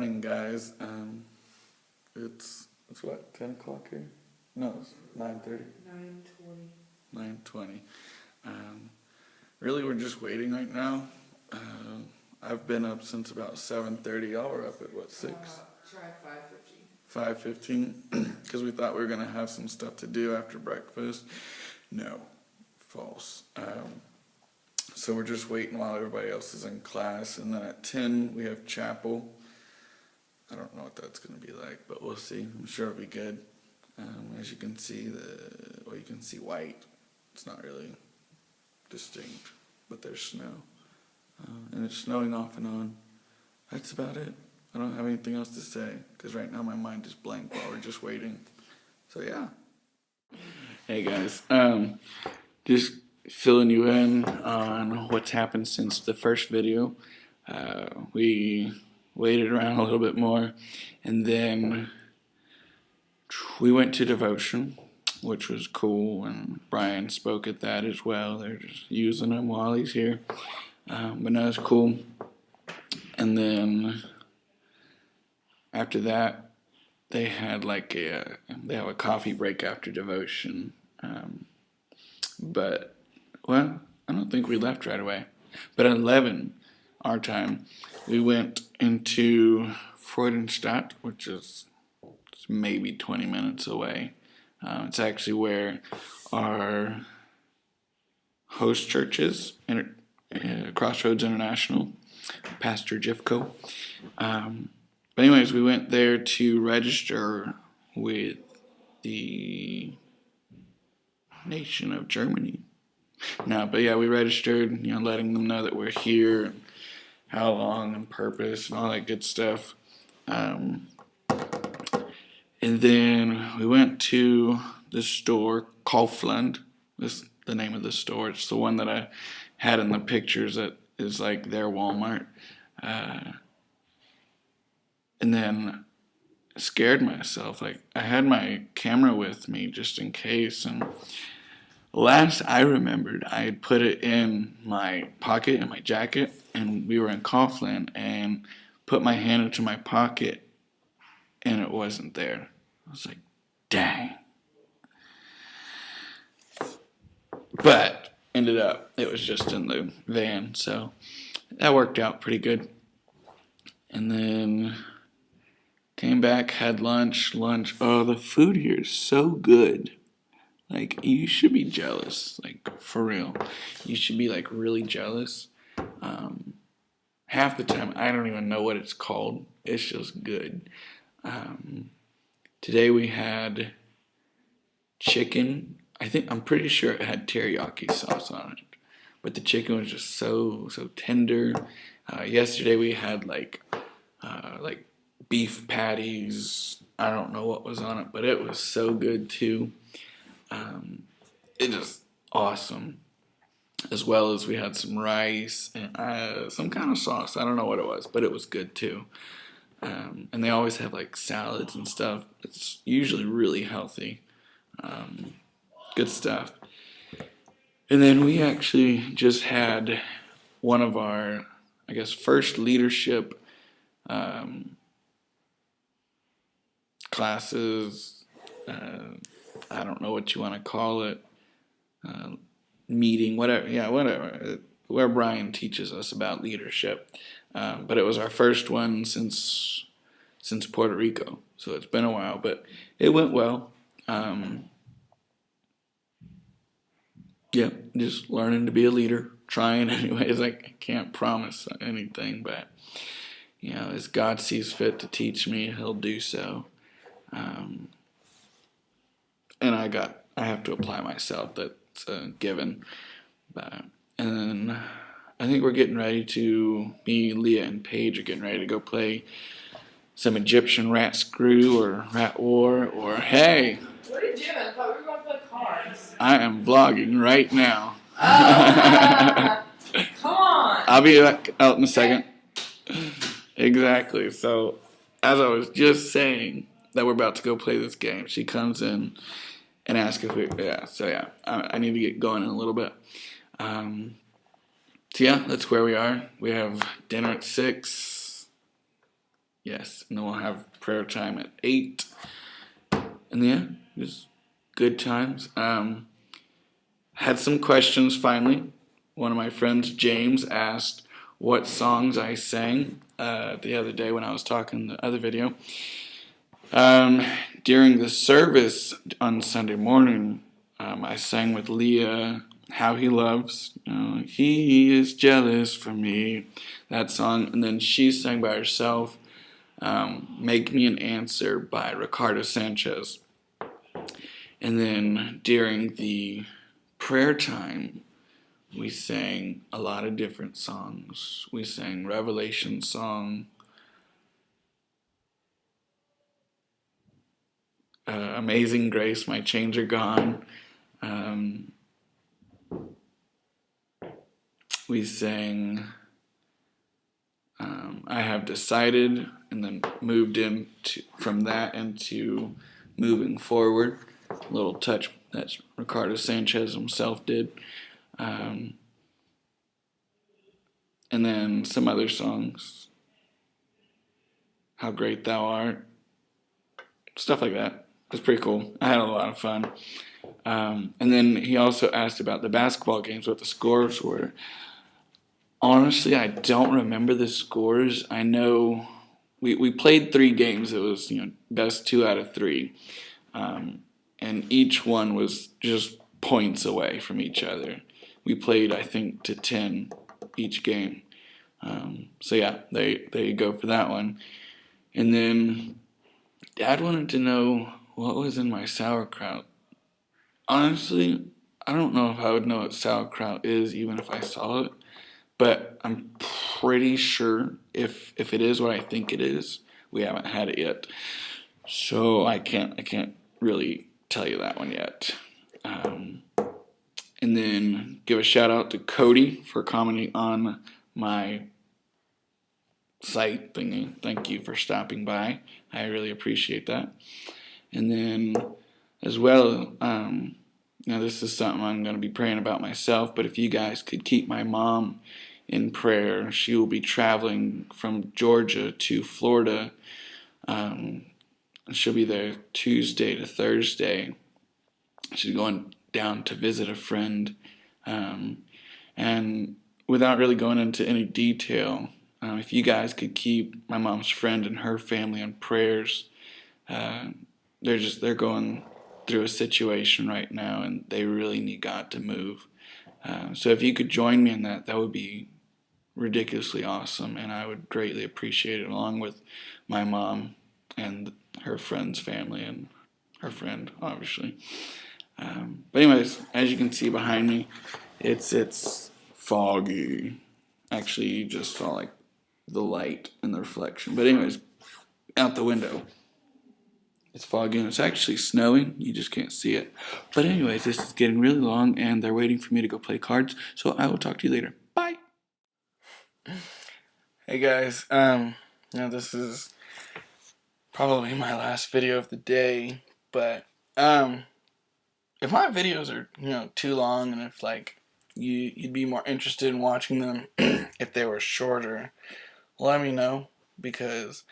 morning, guys. It's what, 10 o'clock here? No, it's 9:30. 9:20. 9:20. Really, we're just waiting right now. I've been up since about 7:30. Y'all were up at what, 6? Try 5:15. 5:15? Because we thought we were going to have some stuff to do after breakfast. No, false. So we're just waiting while everybody else is in class. And then at 10, we have chapel. I don't know what that's going to be like, but we'll see. I'm sure it'll be good. As you can see, you can see white. It's not really distinct, but there's snow. And it's snowing off and on. That's about it. I don't have anything else to say, because right now my mind is blank while we're just waiting. So yeah. Hey guys, just filling you in on what's happened since the first video. We waited around a little bit more, and then we went to devotion, which was cool, and Brian spoke at that as well. They're just using him while he's here. But no, it's cool. And then after that, they had they have a coffee break after devotion. But, well, I don't think we left right away. But at 11, our time, we went into Freudenstadt, which is maybe 20 minutes away. It's actually where our host church is, Crossroads International, Pastor Jifko. But anyways, we went there to register with the nation of Germany. But yeah, we registered, letting them know that we're here, and how long and purpose and all that good stuff. And then we went to the store, Kaufland. This is the name of the store. It's the one that I had in the pictures that is like their Walmart. And then I scared myself. I had my camera with me just in case. And last I remembered, I had put it in my pocket, in my jacket. And we were in Kaufland, and put my hand into my pocket, and it wasn't there. I was like, dang. But ended up, it was just in the van, so that worked out pretty good. And then came back, had lunch. Oh, the food here is so good. You should be jealous, for real. You should be, really jealous. Half the time, I don't even know what it's called. It's just good. Today we had chicken. I'm pretty sure it had teriyaki sauce on it. But the chicken was just so tender. Yesterday we had beef patties. I don't know what was on it, but it was so good too. It is awesome. As well as we had some rice and some kind of sauce. I don't know what it was, but it was good too. And they always have salads and stuff. It's usually really healthy. Good stuff. And then we actually just had one of our, first leadership classes. I don't know what you want to call it. Meeting, whatever, where Brian teaches us about leadership. But it was our first one since Puerto Rico, so it's been a while, but it went well. Just learning to be a leader, trying anyways. I can't promise anything, but as God sees fit to teach me, He'll do so. And I have to apply myself. That's a given. And then I think we're getting ready me, Leah, and Paige are getting ready to go play some Egyptian rat screw or rat war, or hey. What are you doing? I thought we were going to play cards. I am vlogging right now. Oh. Come on. I'll be back out in a second. Exactly. So, as I was just saying that we're about to go play this game, she comes in and asks if I need to get going in a little bit. That's where we are. We have dinner at 6. Yes, and then we'll have prayer time at 8. And yeah, just good times. Had some questions finally. One of my friends, James, asked what songs I sang the other day when I was talking in the other video. Um, During the service on Sunday morning, I sang with Leah, How He Loves. He is jealous for me, that song. And then she sang by herself, Make Me an Answer by Ricardo Sanchez. And then during the prayer time, we sang a lot of different songs. We sang Revelation song, Amazing Grace, My Chains Are Gone. Um, we sang I Have Decided, and then moved from that into Moving Forward. A little touch that Ricardo Sanchez himself did. Um, and then some other songs. How Great Thou Art. Stuff like that. It was pretty cool. I had a lot of fun. And then he also asked about the basketball games, what the scores were. Honestly, I don't remember the scores. I know we played 3 games. It was best 2 out of 3, and each one was just points away from each other. We played, I think, to 10 each game. So yeah, there you go for that one. And then Dad wanted to know what was in my sauerkraut. Honestly, I don't know if I would know what sauerkraut is even if I saw it, but I'm pretty sure if it is what I think it is, we haven't had it yet. So I can't really tell you that one yet. And then give a shout out to Cody for commenting on my site thingy. Thank you for stopping by. I really appreciate that. And then as well, this is something I'm going to be praying about myself, but if you guys could keep my mom in prayer, she will be traveling from Georgia to Florida. She'll be there Tuesday to Thursday. She's going down to visit a friend. And without really going into any detail, if you guys could keep my mom's friend and her family in prayers, they're going through a situation right now, and they really need God to move. So if you could join me in that, that would be ridiculously awesome, and I would greatly appreciate it, along with my mom and her friend's family and her friend, obviously. But anyways, as you can see behind me, it's foggy. Actually, you just saw like the light and the reflection. But anyways, out the window, it's foggy and it's actually snowing. You just can't see it. But anyways, this is getting really long and they're waiting for me to go play cards. So I will talk to you later. Bye. Hey guys, this is probably my last video of the day, but if my videos are too long, and if like you'd be more interested in watching them if they were shorter, let me know, because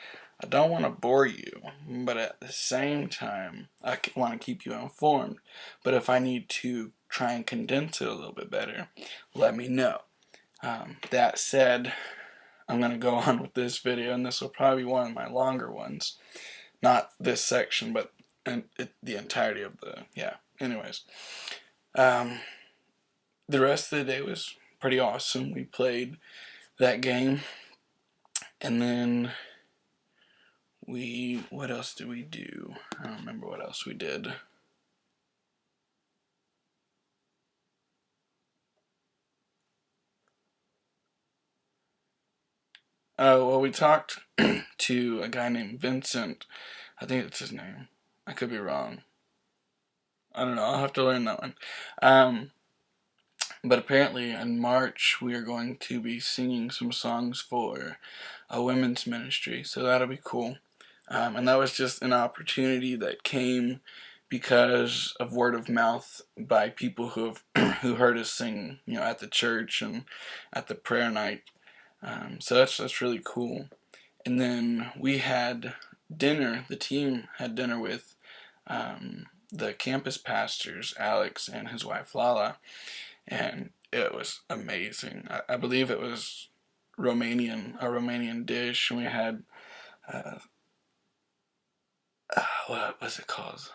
I don't want to bore you, but at the same time I want to keep you informed. But if I need to try and condense it a little bit better, let me know. That said, I'm going to go on with this video, and this will probably be one of my longer ones. Not this section, but the entirety of anyways. The rest of the day was pretty awesome. We played that game, and then what else did we do? I don't remember what else we did. Oh, well, we talked to a guy named Vincent. I think that's his name. I could be wrong. I don't know. I'll have to learn that one. But apparently in March we are going to be singing some songs for a women's ministry, so that'll be cool. And that was just an opportunity that came because of word of mouth by people who heard us sing, at the church and at the prayer night. So that's really cool. And then we had dinner, the team had dinner with the campus pastors, Alex and his wife Lala, and it was amazing. I believe it was a Romanian dish, and we had, uh, what was it called?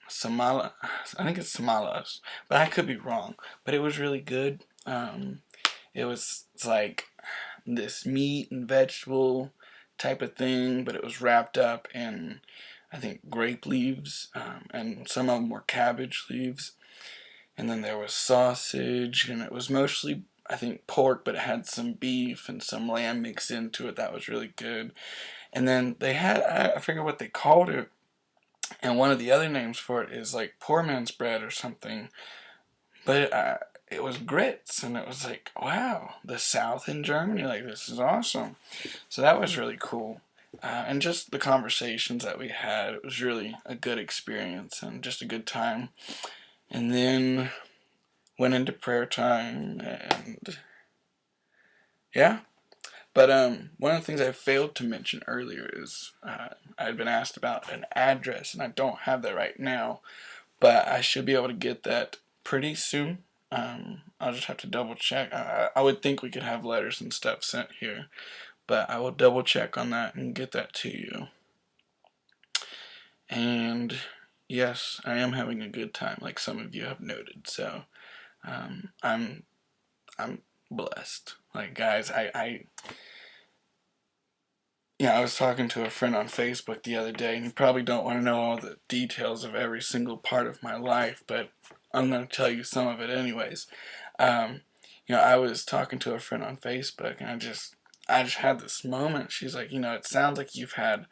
Samala, I think it's samalas, but I could be wrong. But it was really good. It's like this meat and vegetable type of thing, but it was wrapped up in, I think, grape leaves, and some of them were cabbage leaves. And then there was sausage, and it was mostly, I think, pork, but it had some beef and some lamb mixed into it. That was really good. And then they had, I forget what they called it, and one of the other names for it is like poor man's bread or something. But it was grits, and it was like, wow, the South in Germany, like, this is awesome. So that was really cool. And just the conversations that we had, it was really a good experience and just a good time. And then went into prayer time, and yeah. But one of the things I failed to mention earlier is I had been asked about an address, and I don't have that right now, but I should be able to get that pretty soon. I'll just have to double check. I would think we could have letters and stuff sent here, but I will double check on that and get that to you. And yes, I am having a good time, like some of you have noted. So I'm blessed. Like, guys, I was talking to a friend on Facebook the other day, and you probably don't want to know all the details of every single part of my life, but I'm going to tell you some of it anyways. Um, I was talking to a friend on Facebook, and I just had this moment. She's like, it sounds like you've had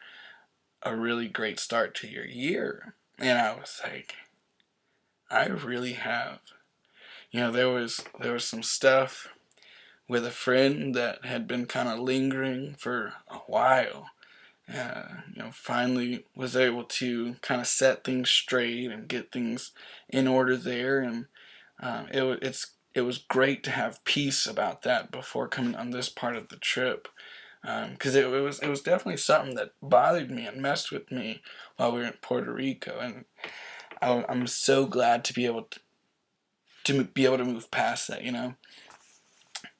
a really great start to your year. And I was like, I really have. There was some stuff with a friend that had been kind of lingering for a while. Finally was able to kind of set things straight and get things in order there, and it was great to have peace about that before coming on this part of the trip, because it was definitely something that bothered me and messed with me while we were in Puerto Rico, and I'm so glad to be able to be able to move past that,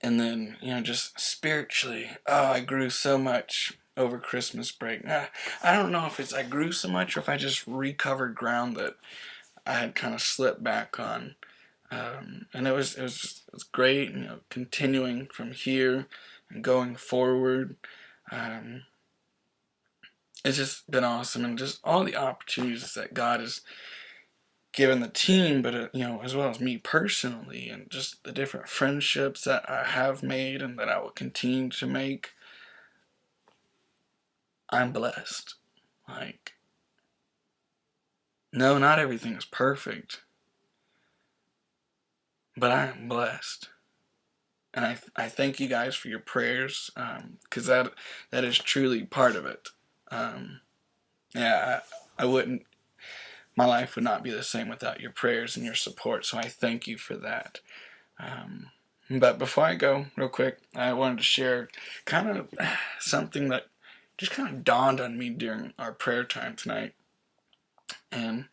and then just spiritually, oh, I grew so much over Christmas break. I don't know if it's I grew so much or if I just recovered ground that I had kind of slipped back on. And it was great, continuing from here and going forward. Um, it's just been awesome, and just all the opportunities that God has given the team, but as well as me personally, and just the different friendships that I have made and that I will continue to make. I'm blessed. Like, no, not everything is perfect, but I am blessed. And I thank you guys for your prayers, because that is truly part of it. Um, yeah, I wouldn't, my life would not be the same without your prayers and your support, so I thank you for that. Um, but before I go, real quick, I wanted to share kind of something that just kind of dawned on me during our prayer time tonight. And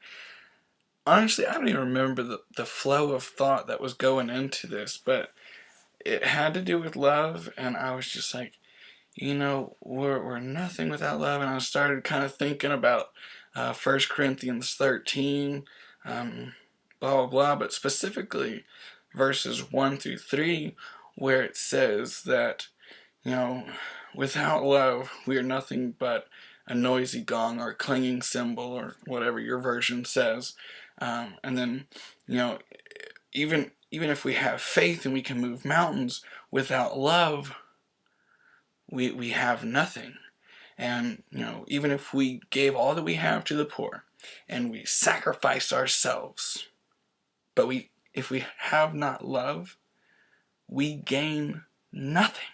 honestly, I don't even remember the flow of thought that was going into this, but it had to do with love, and I was just like, we're nothing without love, and I started kind of thinking about 1 Corinthians 13, blah, blah, blah, but specifically verses 1 through 3, where it says that, you know, without love, we are nothing but a noisy gong or a clanging cymbal or whatever your version says. And then, you know, even if we have faith and we can move mountains, without love, we have nothing. And, even if we gave all that we have to the poor and we sacrificed ourselves, but if we have not love, we gain nothing.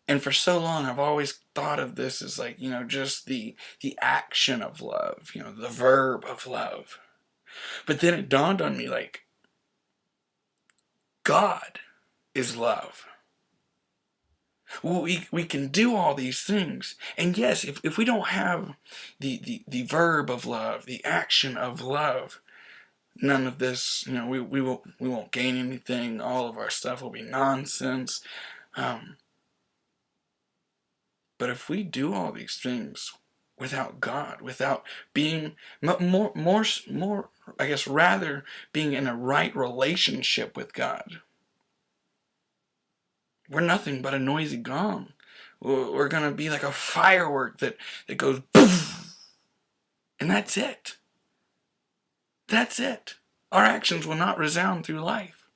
And for so long, I've always thought of this as like, just the action of love, the verb of love. But then it dawned on me, like, God is love. We can do all these things. And yes, if we don't have the verb of love, the action of love, none of this, we won't gain anything. All of our stuff will be nonsense. But if we do all these things without God, without being more, I guess, rather being in a right relationship with God, we're nothing but a noisy gong. We're gonna be like a firework that goes poof, and that's it. That's it. Our actions will not resound through life.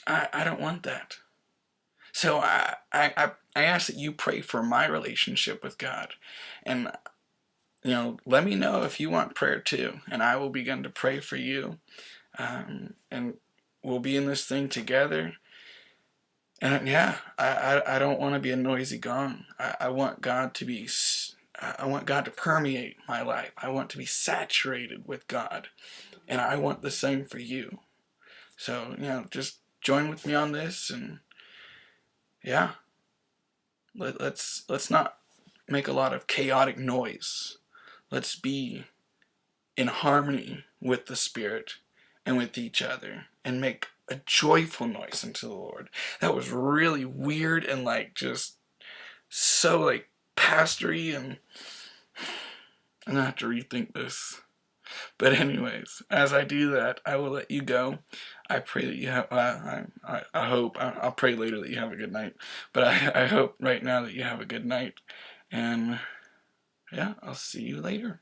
I don't want that. So I ask that you pray for my relationship with God, and let me know if you want prayer too, and I will begin to pray for you, and we'll be in this thing together. And yeah, I don't want to be a noisy gong. I want God to be. I want God to permeate my life. I want to be saturated with God, and I want the same for you. So just join with me on this, and yeah, let's not make a lot of chaotic noise. Let's be in harmony with the Spirit and with each other, and make a joyful noise unto the Lord. That was really weird and just so pastory, and I'm gonna have to rethink this. But anyways, as I do that, I will let you go. I pray that you have. I hope. I'll pray later that you have a good night. But I hope right now that you have a good night. And yeah, I'll see you later.